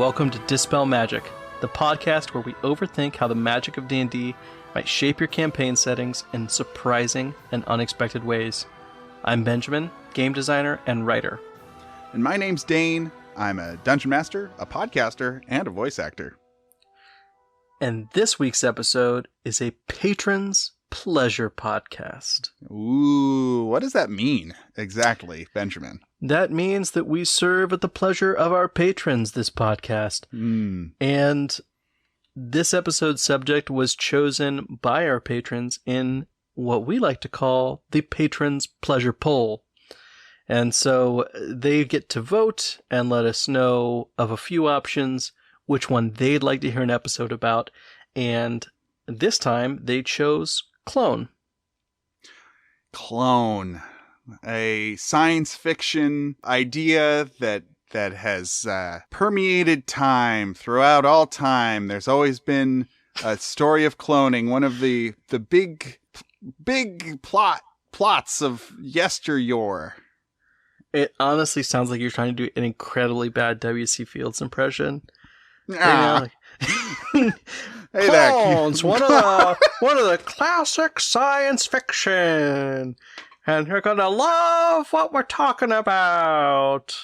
welcome to Dispel Magic, the podcast where we overthink how the magic of D&D might shape your campaign settings in surprising and unexpected ways. I'm Benjamin, game designer and writer. And my name's Dane. I'm a dungeon master, a podcaster, and a voice actor. And this week's episode is a Patron's Pleasure podcast. Ooh, what does that mean exactly, Benjamin? That means that we serve at the pleasure of our patrons this podcast. And this episode's subject was chosen by our patrons in what we like to call the Patron's Pleasure Poll. And so they get to vote and let us know of a few options, which one they'd like to hear an episode about. And this time they chose Clone. Clone. A science fiction idea that has permeated time throughout all time. There's always been a story of cloning, one of the big plots of yesteryear. It honestly sounds like you're trying to do an incredibly bad W.C. Fields impression. Hey Clones, one of the classic science fiction. And you're gonna love what we're talking about.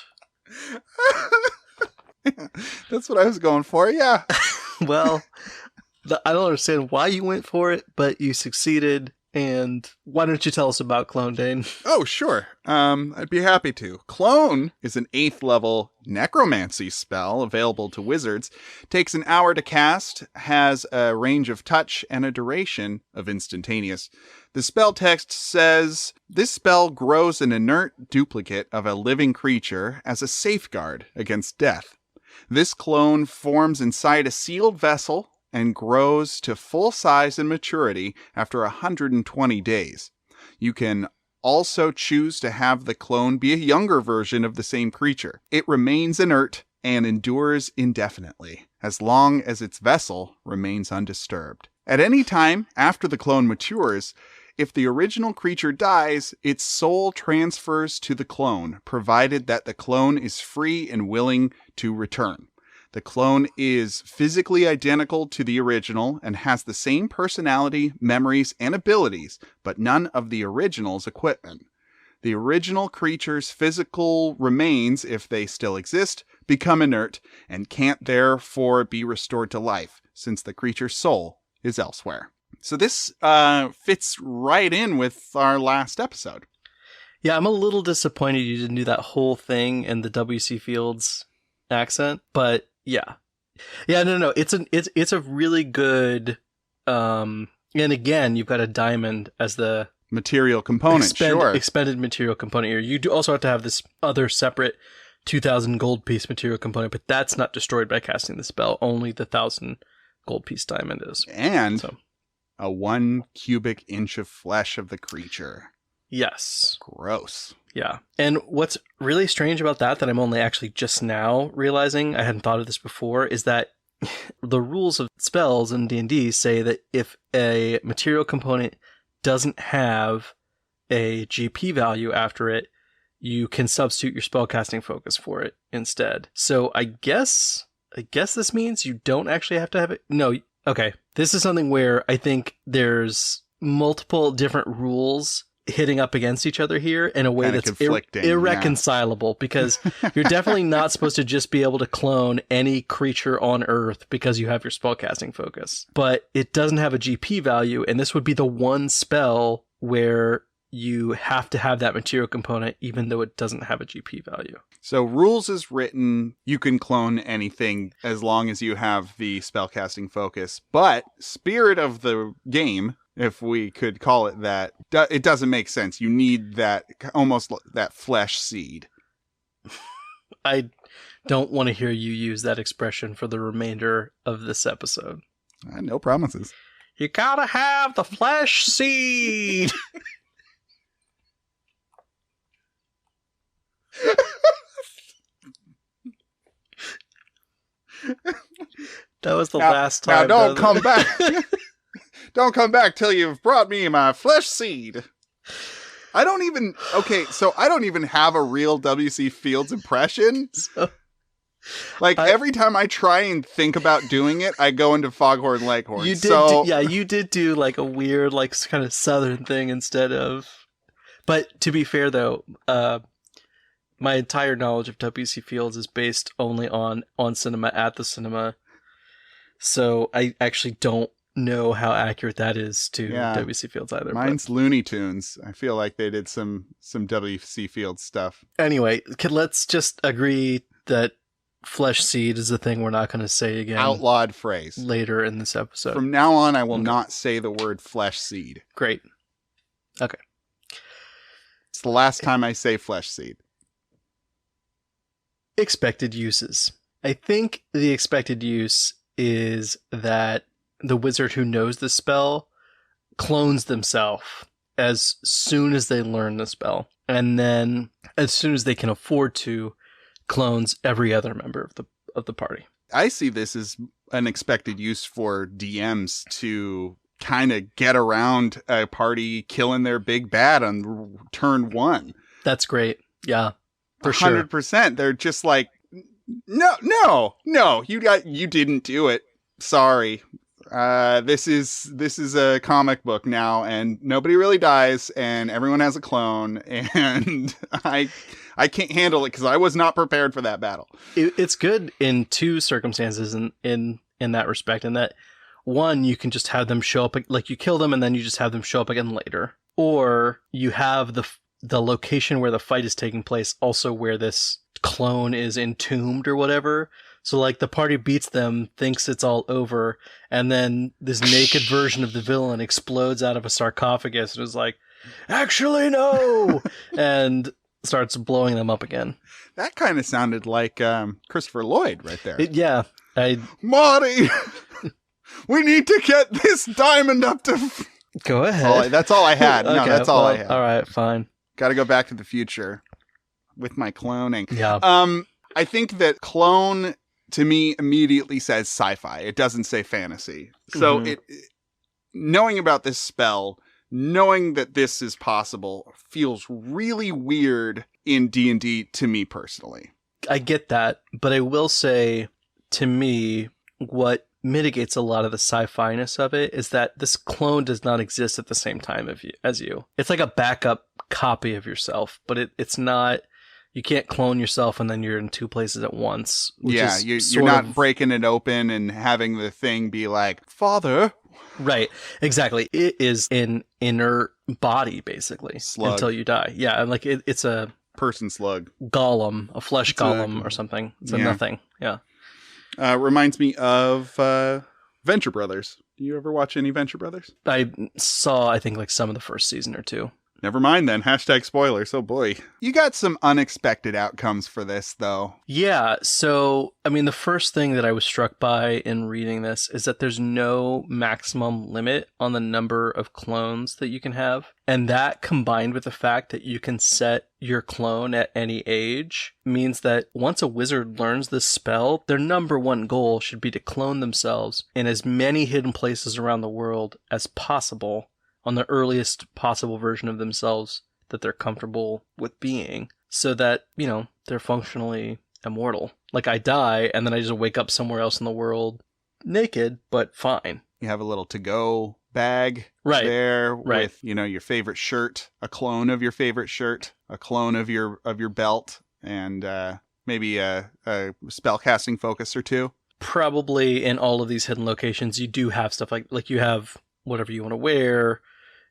That's what I was going for, yeah. Well, I don't understand why you went for it, but you succeeded. And why don't you tell us about Clone, Dane? Oh, sure. I'd be happy to. Clone is an 8th level necromancy spell available to wizards. Takes an hour to cast, has a range of touch, and a duration of instantaneous. The spell text says, this spell grows an inert duplicate of a living creature as a safeguard against death. This clone forms inside a sealed vessel and grows to full size and maturity after 120 days. You can also choose to have the clone be a younger version of the same creature. It remains inert and endures indefinitely, as long as its vessel remains undisturbed. At any time after the clone matures, if the original creature dies, its soul transfers to the clone, provided that the clone is free and willing to return. The clone is physically identical to the original and has the same personality, memories, and abilities, but none of the original's equipment. The original creature's physical remains, if they still exist, become inert and can't therefore be restored to life, since the creature's soul is elsewhere. So this fits right in with our last episode. Yeah, I'm a little disappointed you didn't do that whole thing in the W.C. Fields accent, but yeah, no. It's a really good. And again, you've got a diamond as the material component. Expended material component here. You do also have to have this other separate 2,000 gold piece material component, but that's not destroyed by casting the spell. Only the 1,000 gold piece diamond is. And a 1 cubic inch of flesh of the creature. Yes. Gross. Yeah. And what's really strange about that I'm only actually just now realizing, I hadn't thought of this before, is that the rules of spells in D&D say that if a material component doesn't have a GP value after it, you can substitute your spellcasting focus for it instead. So I guess this means you don't actually have to have it. No. Okay. This is something where I think there's multiple different rules hitting up against each other here in a way that's irreconcilable, because you're definitely not supposed to just be able to clone any creature on Earth because you have your spellcasting focus. But it doesn't have a GP value, and this would be the one spell where you have to have that material component even though it doesn't have a GP value. So rules is written, you can clone anything as long as you have the spellcasting focus, but spirit of the game, if we could call it that, it doesn't make sense. You need that, almost that flesh seed. I don't want to hear you use that expression for the remainder of this episode. No promises. You gotta have the flesh seed! That was the last time. Now don't come back. Don't come back till you've brought me my flesh seed. I don't even have a real W.C. Fields impression. Like, every time I try and think about doing it, I go into Foghorn Leghorn. You did do like a weird, like kind of southern thing instead of. But to be fair, though, my entire knowledge of W.C. Fields is based only on cinema at the cinema. So I actually don't know how accurate that is to W.C. Fields either. Mine's Looney Tunes. I feel like they did some W.C. Fields stuff. Anyway, let's just agree that flesh seed is the thing we're not going to say again. Outlawed phrase. Later in this episode. From now on, I will not say the word flesh seed. Great. Okay. It's the last time I say flesh seed. Expected uses. I think the expected use is that the wizard who knows the spell clones themselves as soon as they learn the spell. And then as soon as they can afford to, clones every other member of the party. I see this as an expected use for DMs to kind of get around a party killing their big bad on turn one. That's great. Yeah. For 100%. Sure. They're just like, no, you didn't do it. Sorry. This is a comic book now, and nobody really dies, and everyone has a clone, and I can't handle it because I was not prepared for that battle. It's good in two circumstances in that respect, in that one, you can just have them show up, like you kill them and then you just have them show up again later, or you have the location where the fight is taking place also where this clone is entombed or whatever. So like the party beats them, thinks it's all over, and then this naked version of the villain explodes out of a sarcophagus and is like, actually no, and starts blowing them up again. That kind of sounded like Christopher Lloyd right there. Marty, we need to get this diamond up to... Go ahead. That's all I had. No, that's all I had. All right, fine. Got to go back to the future with my cloning. Yeah. I think that clone to me immediately says sci-fi. It doesn't say fantasy. So knowing about this spell, knowing that this is possible, feels really weird in D&D to me personally. I get that, but I will say, to me, what mitigates a lot of the sci-fi-ness of it is that this clone does not exist at the same time as you. It's like a backup copy of yourself, but it's not... You can't clone yourself and then you're in two places at once. Yeah, you're not breaking it open and having the thing be like, Father. Right, exactly. It is an inert body, basically, slug. Until you die. Yeah, and like it's a... person slug. Golem, a flesh golem or something. It's a nothing, yeah. Reminds me of Venture Brothers. Do you ever watch any Venture Brothers? I saw, I think, like some of the first season or two. Never mind then. # spoilers. Oh boy. You got some unexpected outcomes for this, though. Yeah. So, I mean, the first thing that I was struck by in reading this is that there's no maximum limit on the number of clones that you can have. And that, combined with the fact that you can set your clone at any age, means that once a wizard learns this spell, their number one goal should be to clone themselves in as many hidden places around the world as possible, on the earliest possible version of themselves that they're comfortable with being, so that, you know, they're functionally immortal. Like, I die, and then I just wake up somewhere else in the world, naked, but fine. You have a little to-go bag there with, you know, your favorite shirt, a clone of your favorite shirt, a clone of your belt, and maybe a spellcasting focus or two. Probably in all of these hidden locations, you do have stuff like you have whatever you want to wear.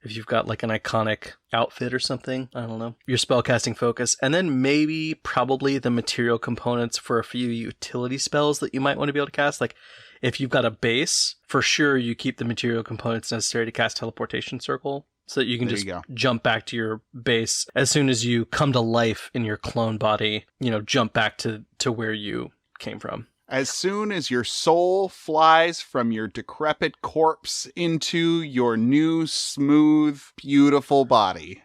If you've got like an iconic outfit or something, I don't know, your spellcasting focus, and then probably the material components for a few utility spells that you might want to be able to cast. Like if you've got a base, for sure you keep the material components necessary to cast Teleportation Circle, so that you can just jump back to your base as soon as you come to life in your clone body, you know, jump back to where you came from. As soon as your soul flies from your decrepit corpse into your new, smooth, beautiful body.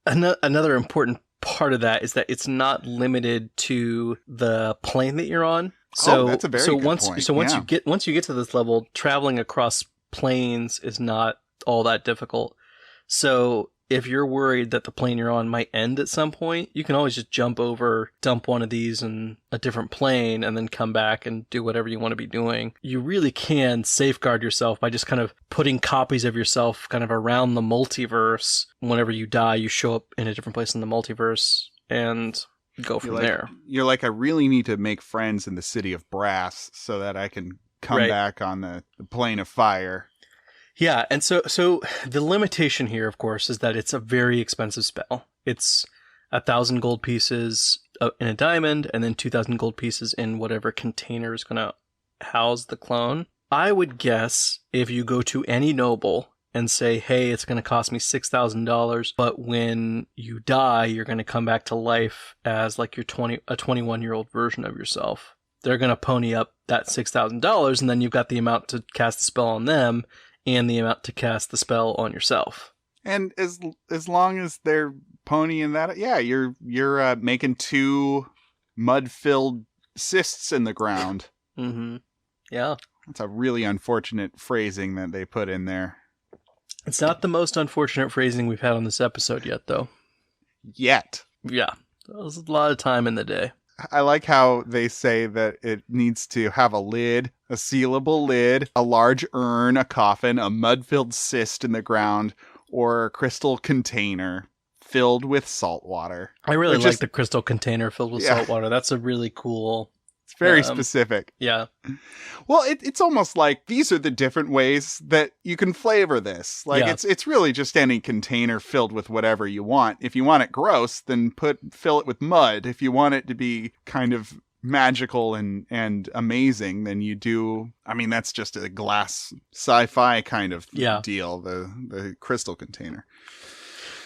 Another important part of that is that it's not limited to the plane that you're on. So that's a very good point. So once you get to this level, traveling across planes is not all that difficult. So if you're worried that the plane you're on might end at some point, you can always just jump over, dump one of these in a different plane, and then come back and do whatever you want to be doing. You really can safeguard yourself by just kind of putting copies of yourself kind of around the multiverse. Whenever you die, you show up in a different place in the multiverse and go from there. You're like, I really need to make friends in the city of brass so that I can come back on the plane of fire. Yeah, and so the limitation here, of course, is that it's a very expensive spell. It's 1,000 gold pieces in a diamond, and then 2,000 gold pieces in whatever container is going to house the clone. I would guess if you go to any noble and say, hey, it's going to cost me $6,000, but when you die, you're going to come back to life as like a 21-year-old version of yourself. They're going to pony up that $6,000, and then you've got the amount to cast the spell on them, and the amount to cast the spell on yourself. And as long as they're ponying that, yeah, you're making 2 mud-filled cysts in the ground. Mm-hmm. Yeah. That's a really unfortunate phrasing that they put in there. It's not the most unfortunate phrasing we've had on this episode yet, though. Yet. Yeah. That was a lot of time in the day. I like how they say that it needs to have a lid, a sealable lid, a large urn, a coffin, a mud-filled cyst in the ground, or a crystal container filled with salt water. I really like the crystal container filled with salt water. That's a really cool... It's very specific. Yeah. Well, it's almost like these are the different ways that you can flavor this. Like it's really just any container filled with whatever you want. If you want it gross, then fill it with mud. If you want it to be kind of magical and amazing, then you do. I mean, that's just a glass sci-fi kind of deal. The crystal container.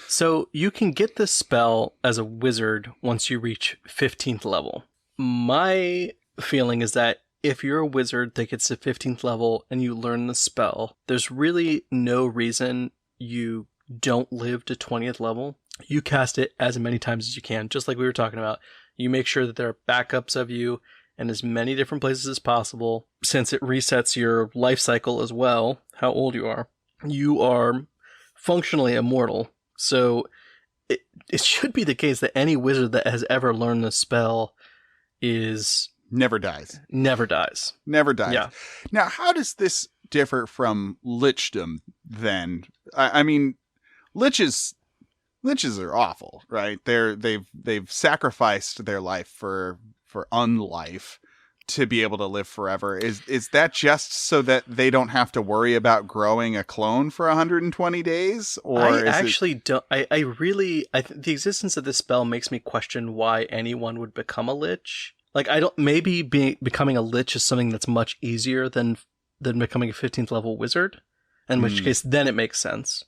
So you can get this spell as a wizard once you reach 15th level. My feeling is that if you're a wizard that gets to 15th level and you learn the spell, there's really no reason you don't live to 20th level. You cast it as many times as you can, just like we were talking about. You make sure that there are backups of you in as many different places as possible. Since it resets your life cycle as well, how old you are. You are functionally immortal. So it should be the case that any wizard that has ever learned this spell never dies. Yeah. Now, how does this differ from lichdom then? I mean, liches are awful, right? They've sacrificed their life for unlife to be able to live forever. Is that just so that they don't have to worry about growing a clone for 120 days? Or don't. The existence of this spell makes me question why anyone would become a lich. Like, maybe becoming a lich is something that's much easier than becoming a 15th level wizard. In which case, then it makes sense.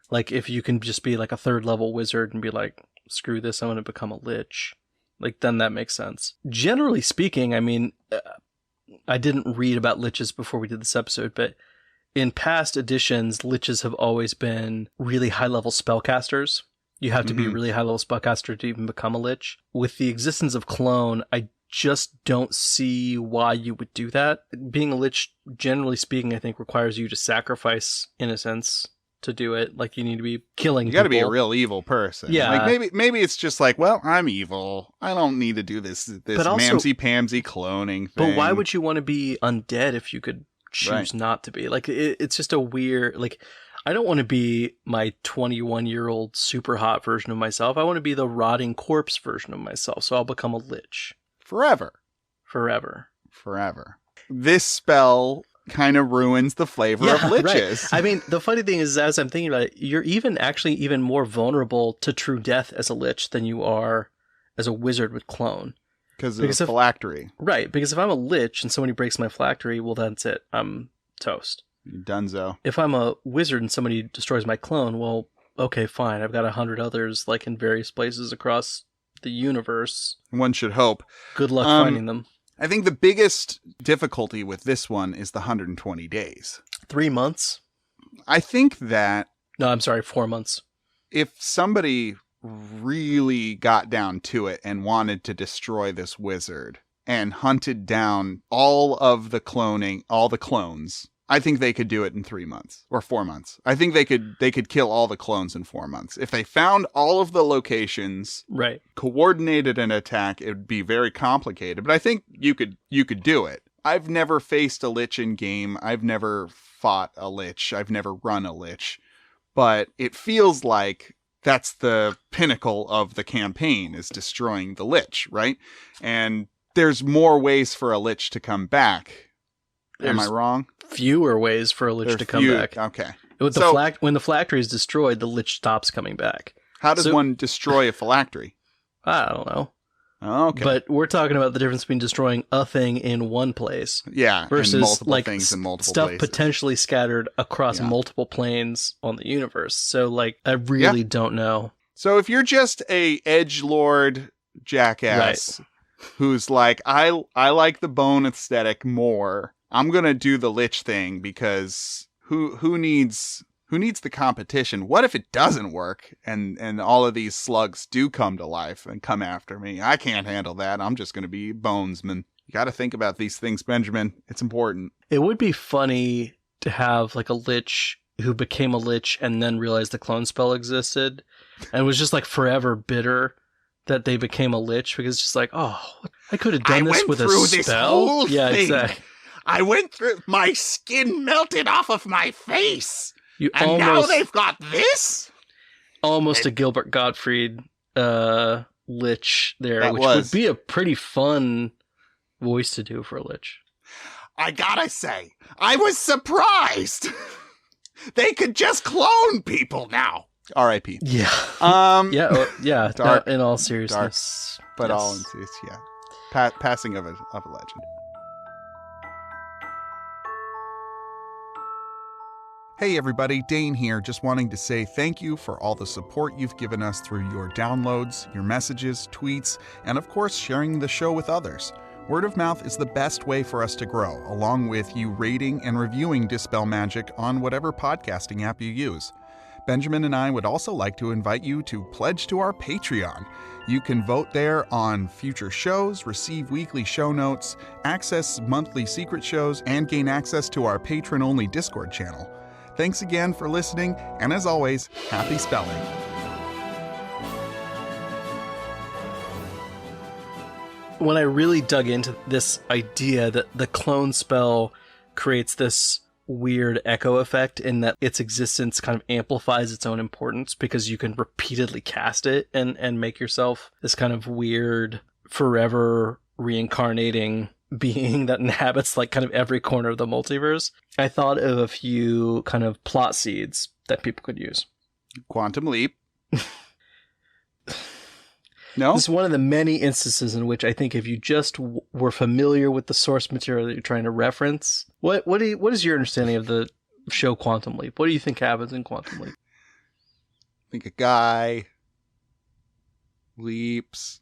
Like, if you can just be like a 3rd level wizard and be like, screw this, I'm going to become a lich. Like, then that makes sense. Generally speaking, I mean, I didn't read about liches before we did this episode, but in past editions, liches have always been really high-level spellcasters. You have to be a really high-level spellcaster to even become a lich. With the existence of clone, I just don't see why you would do that. Being a lich, generally speaking, I think requires you to sacrifice innocence to do it. Like, you need to be killing people. You got to be a real evil person. Yeah. Like maybe it's just like, well, I'm evil. I don't need to do this mamsy-pamsy cloning thing. But why would you want to be undead if you could choose not to be? Like, it's just a weird, like, I don't want to be my 21-year-old super hot version of myself. I want to be the rotting corpse version of myself. So I'll become a lich. Forever. This spell kind of ruins the flavor of liches. Right. I mean, the funny thing is, as I'm thinking about it, you're even more vulnerable to true death as a lich than you are as a wizard with clone. Because of phylactery. Right, because if I'm a lich and somebody breaks my phylactery, well, that's it. I'm toast. You're donezo. If I'm a wizard and somebody destroys my clone, well, okay, fine. I've got 100 others, like, in various places across the universe. One should hope. Good luck finding them. I think the biggest difficulty with this one is the 120 days. 3 months? I think that... No, I'm sorry, 4 months. If somebody really got down to it and wanted to destroy this wizard and hunted down all of the cloning, all the clones, I think they could do it in 3 months or 4 months. I think they could kill all the clones in 4 months. If they found all of the locations, right, coordinated an attack, it would be very complicated. But I think you could do it. I've never faced a lich in game. I've never fought a lich. I've never run a lich. But it feels like that's the pinnacle of the campaign, is destroying the lich, right? And there's more ways for a lich to come back. Am I wrong? Fewer ways for a lich to come back. Okay. When the phylactery is destroyed, the lich stops coming back. How does one destroy a phylactery? I don't know. Okay. But we're talking about the difference between destroying a thing in one place, versus multiple things in multiple stuff places. Potentially scattered across multiple planes on the universe. So, like, I really don't know. So if you're just a edgelord jackass who's like, I like the bone aesthetic more, I'm gonna do the lich thing because who needs the competition? What if it doesn't work and all of these slugs do come to life and come after me? I can't handle that. I'm just gonna be bonesman. You got to think about these things, Benjamin. It's important. It would be funny to have like a lich who became a lich and then realized the clone spell existed and was just like forever bitter that they became a lich, because it's just like, oh, I could have done this with a spell. Yeah, thing. Exactly. I went through, my skin melted off of my face. And now they've got this? Almost a Gilbert Gottfried lich there, which would be a pretty fun voice to do for a lich. I gotta say, I was surprised. They could just clone people now. R.I.P. Yeah. Yeah. Dark, in all seriousness. Dark, but all in seriousness, passing of a legend. Hey everybody, Dane here, just wanting to say thank you for all the support you've given us through your downloads, your messages, tweets, and of course sharing the show with others. Word of mouth is the best way for us to grow, along with you rating and reviewing Dispel Magic on whatever podcasting app you use. Benjamin and I would also like to invite you to pledge to our Patreon. You can vote there on future shows, receive weekly show notes, access monthly secret shows, and gain access to our patron-only Discord channel. Thanks again for listening, and as always, happy spelling. When I really dug into this idea that the clone spell creates this weird echo effect in that its existence kind of amplifies its own importance because you can repeatedly cast it and make yourself this kind of weird, forever reincarnating being that inhabits like kind of every corner of the multiverse, I thought of a few kind of plot seeds that people could use. Quantum leap. No? This is one of the many instances in which I think if you just were familiar with the source material that you're trying to reference, what is your understanding of the show Quantum Leap? What do you think happens in Quantum Leap? I think a guy leaps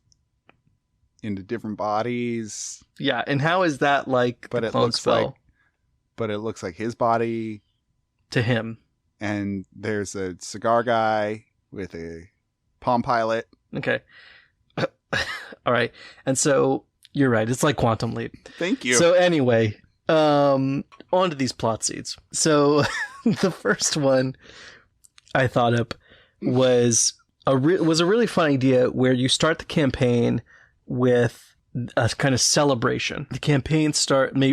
into different bodies. Yeah, and how is that like but the it clone looks spell? like but it looks like his body to him. And there's a cigar guy with a Palm Pilot. Okay. All right. And so you're right. It's like Quantum Leap. Thank you. So anyway, on to these plot seeds. So the first one I thought up was a really fun idea where you start the campaign with a kind of celebration. The campaign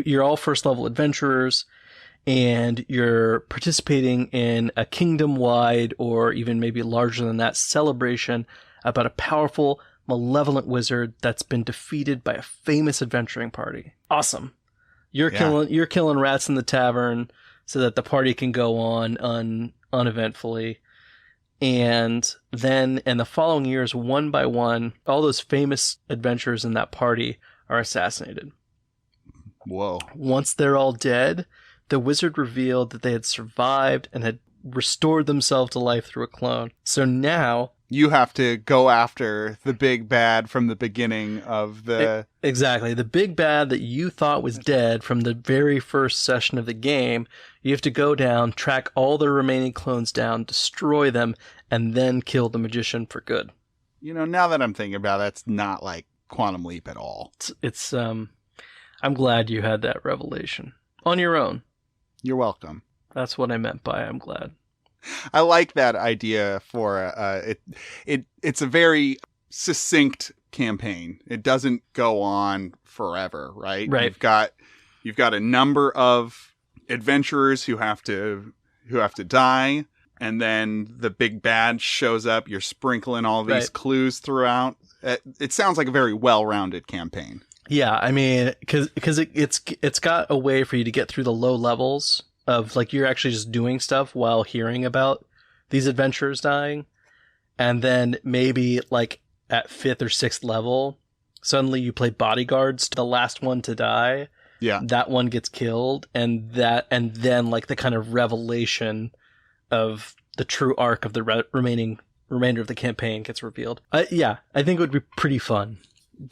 you're all first level adventurers and you're participating in a kingdom-wide or even maybe larger than that celebration about a powerful, malevolent wizard that's been defeated by a famous adventuring party. Awesome. You're killing rats in the tavern so that the party can go on uneventfully. And then in the following years, one by one, all those famous adventurers in that party are assassinated. Whoa. Once they're all dead, the wizard revealed that they had survived and had restored themselves to life through a clone. So now you have to go after the big bad from the beginning of the... Exactly. The big bad that you thought was dead from the very first session of the game, you have to go down, track all the remaining clones down, destroy them, and then kill the magician for good. You know, now that I'm thinking about it, it's not like Quantum Leap at all. It's I'm glad you had that revelation. On your own. You're welcome. That's what I meant by I'm glad. I like that idea for it's a very succinct campaign. It doesn't go on forever, right? Right. You've got a number of adventurers who have to die, and then the big bad shows up. You're sprinkling all these clues throughout. It sounds like a very well-rounded campaign. Yeah, I mean, because it's got a way for you to get through the low levels of, like, you're actually just doing stuff while hearing about these adventurers dying, and then maybe like at 5th or 6th level, suddenly you play bodyguards to the last one to die. Yeah, that one gets killed, and then like the kind of revelation of the true arc of the remainder of the campaign gets revealed. Yeah, I think it would be pretty fun.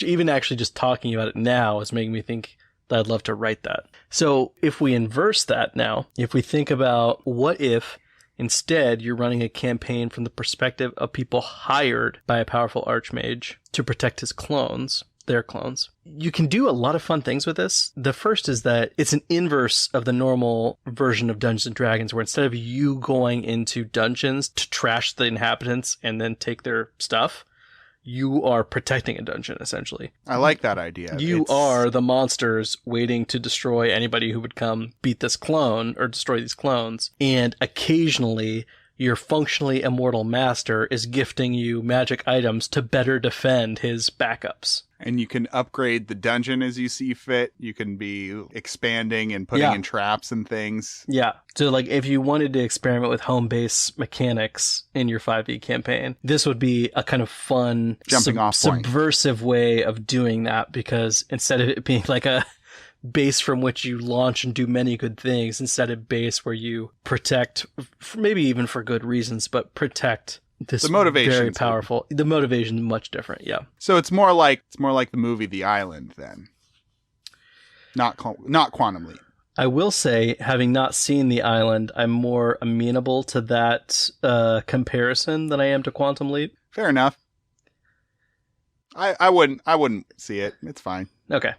Even actually just talking about it now is making me think that I'd love to write that. So if we inverse that now, if we think about what if instead you're running a campaign from the perspective of people hired by a powerful archmage to protect his clones, their clones. You can do a lot of fun things with this. The first is that it's an inverse of the normal version of Dungeons and Dragons, where instead of you going into dungeons to trash the inhabitants and then take their stuff, you are protecting a dungeon, essentially. I like that idea. You are the monsters waiting to destroy anybody who would come beat this clone or destroy these clones. And occasionally, your functionally immortal master is gifting you magic items to better defend his backups. And you can upgrade the dungeon as you see fit. You can be expanding and putting in traps and things. Yeah. So, like, if you wanted to experiment with home base mechanics in your 5e campaign, this would be a kind of fun, jumping off point, subversive way of doing that, because instead of it being like a base from which you launch and do many good things, instead of base where you protect, maybe even for good reasons, but protect this the motivation very powerful. The motivation is much different, yeah. So it's more like the movie The Island, then, not Quantum Leap. I will say, having not seen The Island, I'm more amenable to that comparison than I am to Quantum Leap. Fair enough. I wouldn't see it. It's fine. Okay.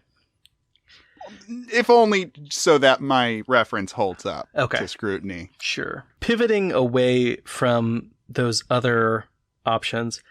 If only so that my reference holds up to scrutiny. Sure. Pivoting away from those other options,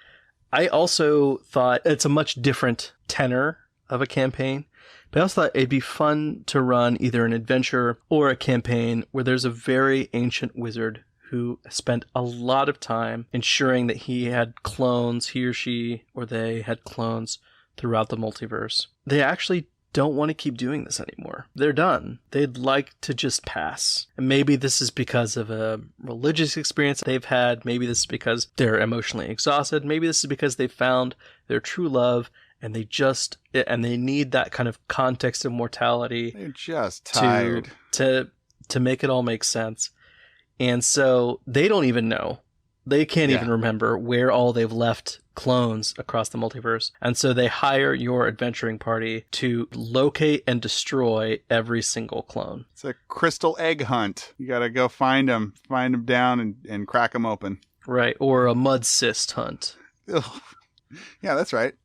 I also thought it's a much different tenor of a campaign, but I also thought it'd be fun to run either an adventure or a campaign where there's a very ancient wizard who spent a lot of time ensuring that he or she or they had clones throughout the multiverse. They actually don't want to keep doing this anymore. They're done. They'd like to just pass. And maybe this is because of a religious experience they've had. Maybe this is because they're emotionally exhausted. Maybe this is because they found their true love and they need that kind of context of mortality. They're just tired. To make it all make sense. And so they don't even know. They can't even remember where all they've left clones across the multiverse. And so they hire your adventuring party to locate and destroy every single clone. It's a crystal egg hunt. You got to go find them down and crack them open. Right. Or a mud cyst hunt. Ugh. Yeah, that's right.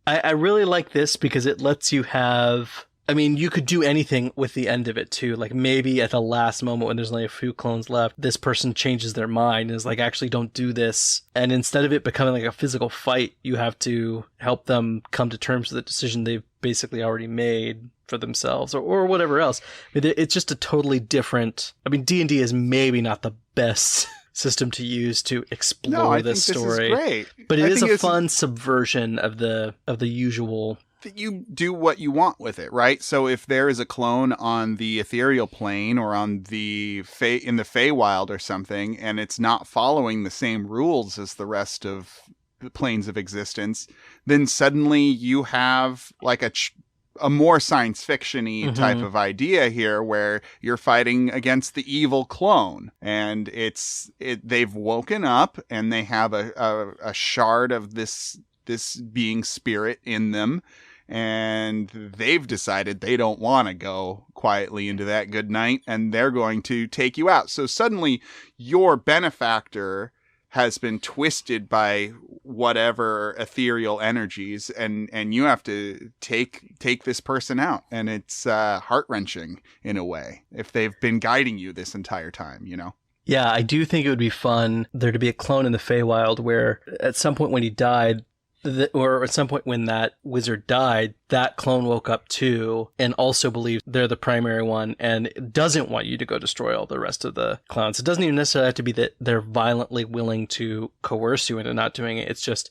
I really like this because it lets you have... I mean, you could do anything with the end of it, too. Like, maybe at the last moment when there's only a few clones left, this person changes their mind and is like, actually, don't do this. And instead of it becoming like a physical fight, you have to help them come to terms with the decision they've basically already made for themselves or whatever else. I mean, it's just a totally different... I mean, D&D is maybe not the best system to use to explore this story. This is great. But it is a fun subversion of the usual... that you do what you want with it, right? So if there is a clone on the ethereal plane or on the in the Feywild or something, and it's not following the same rules as the rest of the planes of existence, then suddenly you have like a more science fiction-y type of idea here, where you're fighting against the evil clone, and they've woken up and they have a shard of this being spirit in them. And they've decided they don't want to go quietly into that good night, and they're going to take you out. So suddenly your benefactor has been twisted by whatever ethereal energies, and you have to take this person out, and it's heart-wrenching in a way if they've been guiding you this entire time, you know. Yeah, I do think it would be fun there to be a clone in the Feywild where at some point when he died, or at some point when that wizard died, that clone woke up too and also believes they're the primary one and doesn't want you to go destroy all the rest of the clones. It doesn't even necessarily have to be that they're violently willing to coerce you into not doing it. It's just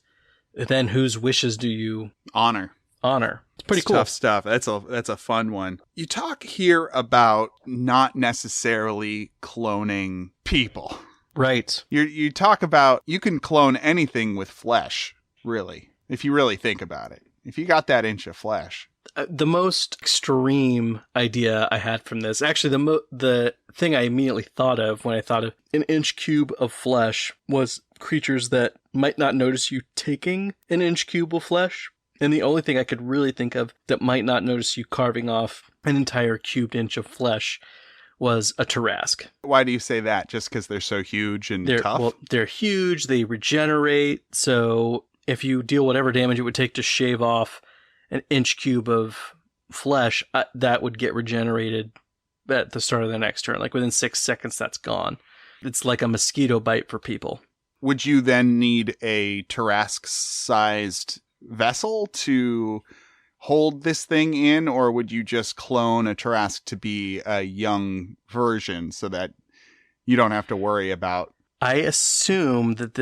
then whose wishes do you honor? It's pretty cool. Tough stuff. That's a fun one. You talk here about not necessarily cloning people. Right. You talk about you can clone anything with flesh. Really, if you really think about it, if you got that inch of flesh. The most extreme idea I had from this, actually the thing I immediately thought of when I thought of an inch cube of flesh was creatures that might not notice you taking an inch cube of flesh. And the only thing I could really think of that might not notice you carving off an entire cubed inch of flesh was a Tarrasque. Why do you say that? Just because they're so huge and tough? Well, they're huge, they regenerate, so if you deal whatever damage it would take to shave off an inch cube of flesh, that would get regenerated at the start of the next turn. Like within 6 seconds, that's gone. It's like a mosquito bite for people. Would you then need a Tarrasque-sized vessel to hold this thing in, or would you just clone a Tarrasque to be a young version so that you don't have to worry about... I assume that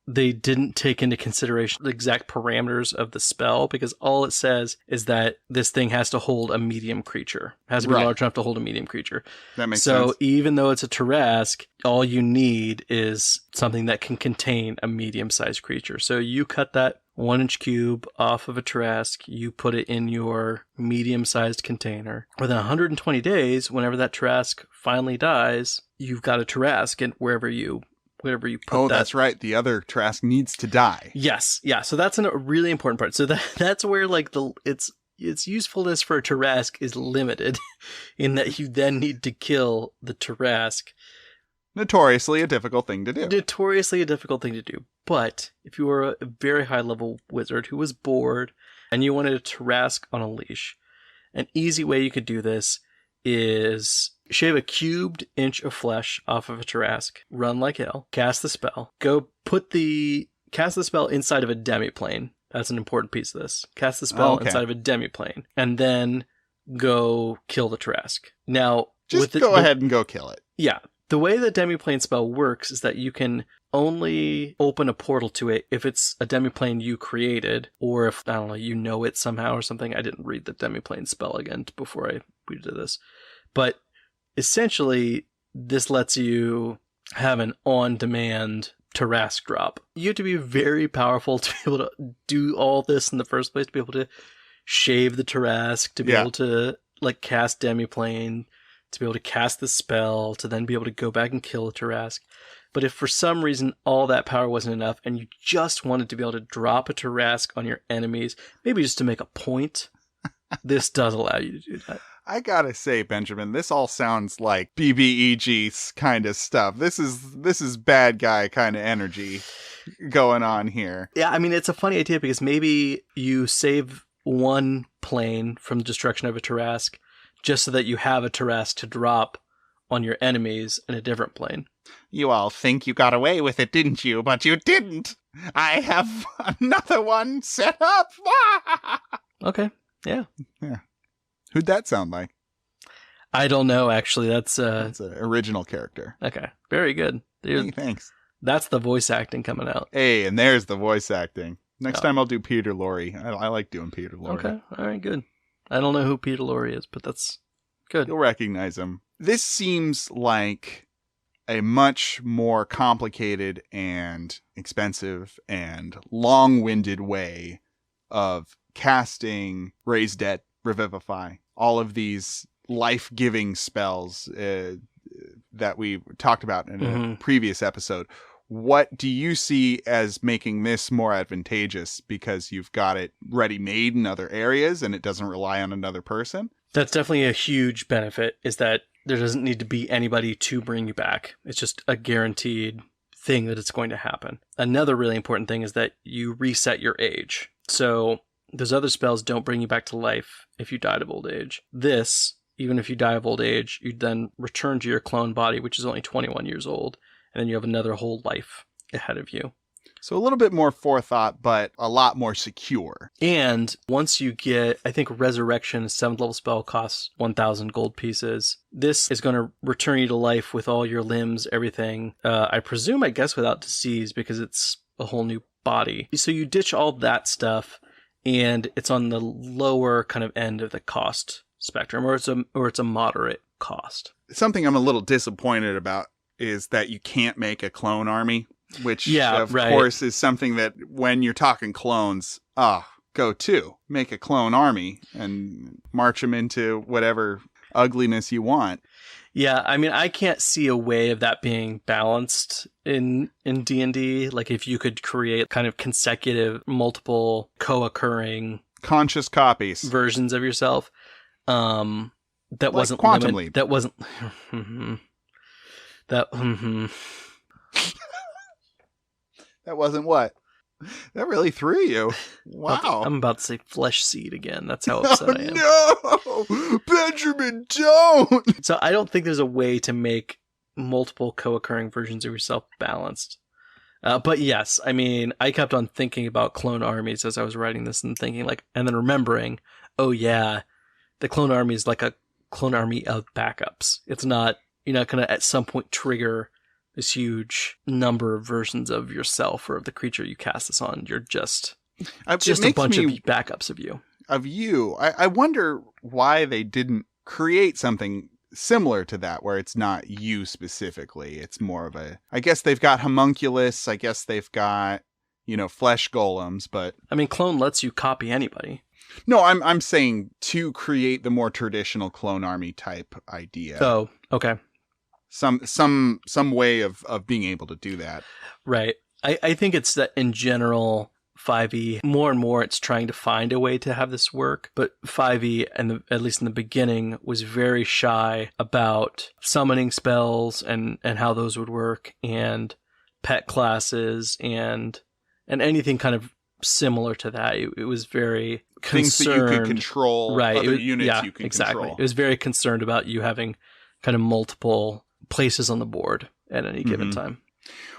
they didn't take into consideration the exact parameters of the spell, because all it says is that this thing has to hold a medium creature. It has to be large enough to hold a medium creature. That makes sense. So even though it's a Tarrasque, all you need is something that can contain a medium-sized creature. So you cut that 1 inch cube off of a Tarrasque, you put it in your medium-sized container. Within 120 days, whenever that Tarrasque finally dies, you've got a Tarrasque, and wherever you put that's right. The other Tarrasque needs to die. Yes. Yeah. So that's a really important part. So that's where like its usefulness for a Tarrasque is limited in that you then need to kill the Tarrasque. Notoriously a difficult thing to do. But if you were a very high level wizard who was bored and you wanted a Tarrasque on a leash, an easy way you could do this is shave a cubed inch of flesh off of a Tarrasque, run like hell, cast the spell, cast the spell inside of a demiplane. That's an important piece of this. Cast the spell inside of a demiplane, and then go kill the Tarrasque. Now, go ahead and go kill it. Yeah. The way the demiplane spell works is that you can only open a portal to it if it's a demiplane you created, or if, I don't know, you know it somehow or something. I didn't read the demiplane spell again before we did this. But essentially, this lets you have an on-demand Tarrasque drop. You have to be very powerful to be able to do all this in the first place, to be able to shave the Tarrasque, to be able to like cast demiplane, to be able to cast the spell, to then be able to go back and kill a Tarrasque. But if for some reason all that power wasn't enough and you just wanted to be able to drop a Tarrasque on your enemies, maybe just to make a point, this does allow you to do that. I gotta say, Benjamin, this all sounds like BBEG kind of stuff. This is bad guy kind of energy going on here. Yeah, I mean, it's a funny idea because maybe you save one plane from the destruction of a Tarrasque just so that you have a Tarrasque to drop on your enemies in a different plane. You all think you got away with it, didn't you? But you didn't. I have another one set up. Okay, yeah. Who'd that sound like? I don't know, actually. That's an original character. Okay, very good. Hey, thanks. That's the voice acting coming out. Hey, and there's the voice acting. Next time I'll do Peter Lorre. I like doing Peter Lorre. Okay, all right, good. I don't know who Peter Lorre is, but that's good. You'll recognize him. This seems like a much more complicated and expensive and long-winded way of casting Raise Dead, Revivify, all of these life-giving spells that we talked about in a previous episode. What do you see as making this more advantageous because you've got it ready-made in other areas and it doesn't rely on another person? That's definitely a huge benefit, is that there doesn't need to be anybody to bring you back. It's just a guaranteed thing that it's going to happen. Another really important thing is that you reset your age. So those other spells don't bring you back to life if you died of old age. This, even if you die of old age, you then return to your clone body, which is only 21 years old, and then you have another whole life ahead of you. So a little bit more forethought, but a lot more secure. And once you get, I think Resurrection, 7th level spell, costs 1,000 gold pieces. This is going to return you to life with all your limbs, everything. I presume, I guess, without disease, because it's a whole new body. So you ditch all that stuff, and it's on the lower kind of end of the cost spectrum, or it's a moderate cost. Something I'm a little disappointed about is that you can't make a clone army. Which, of course, is something that when you're talking clones, go to. Make a clone army and march them into whatever ugliness you want. Yeah, I mean, I can't see a way of that being balanced in D&D. Like, if you could create kind of consecutive, multiple, co-occurring... conscious copies. ...versions of yourself. That like wasn't... Quantum Leap. That wasn't... That wasn't what? That really threw you. Wow. I'm about to say flesh seed again. That's how upset I am. No! Benjamin, don't! So I don't think there's a way to make multiple co-occurring versions of yourself balanced. But yes, I mean, I kept on thinking about clone armies as I was writing this and thinking like, and then remembering, oh yeah, the clone army is like a clone army of backups. It's not, you're not going to at some point trigger this huge number of versions of yourself or of the creature you cast this on. You're just a bunch of backups of you. I wonder why they didn't create something similar to that, where it's not you specifically. It's more of a, I guess they've got homunculus. I guess they've got, flesh golems, but I mean, clone lets you copy anybody. No, I'm saying to create the more traditional clone army type idea. Oh, okay. Some way of being able to do that. Right. I think it's that in general, 5e, more and more it's trying to find a way to have this work. But 5e, at least in the beginning, was very shy about summoning spells and how those would work, and pet classes and anything kind of similar to that. It was very concerned. Things that you could control, right? Other units you can control. It was very concerned about you having kind of multiple places on the board at any given time.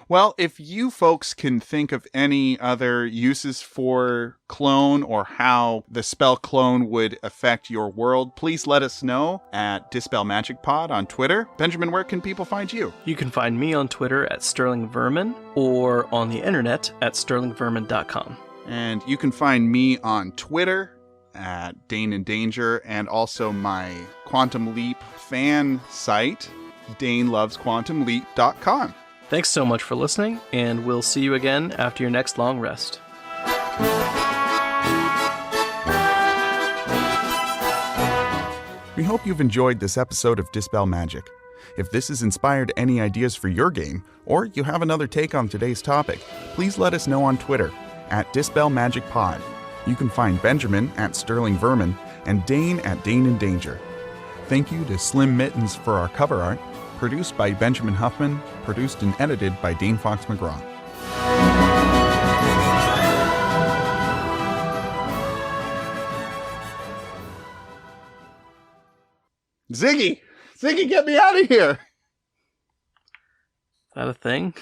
Well, if you folks can think of any other uses for clone or how the spell clone would affect your world, please let us know at Dispel Magic Pod on Twitter. Benjamin, where can people find you? You can find me on Twitter at SterlingVermin or on the internet at sterlingvermin.com. And you can find me on Twitter at Dane in Danger, and also my Quantum Leap fan site, DaneLovesQuantumLeap.com. Thanks so much for listening, and we'll see you again after your next long rest. We hope you've enjoyed this episode of Dispel Magic. If this has inspired any ideas for your game, or you have another take on today's topic, please let us know on Twitter at Dispel Magic Pod. You can find Benjamin at Sterling Vermin and Dane at Dane in Danger. Thank you to Slim Mittens for our cover art, produced by Benjamin Huffman, produced and edited by Dane Fox-McGraw. Ziggy! Ziggy, get me out of here! Is that a thing?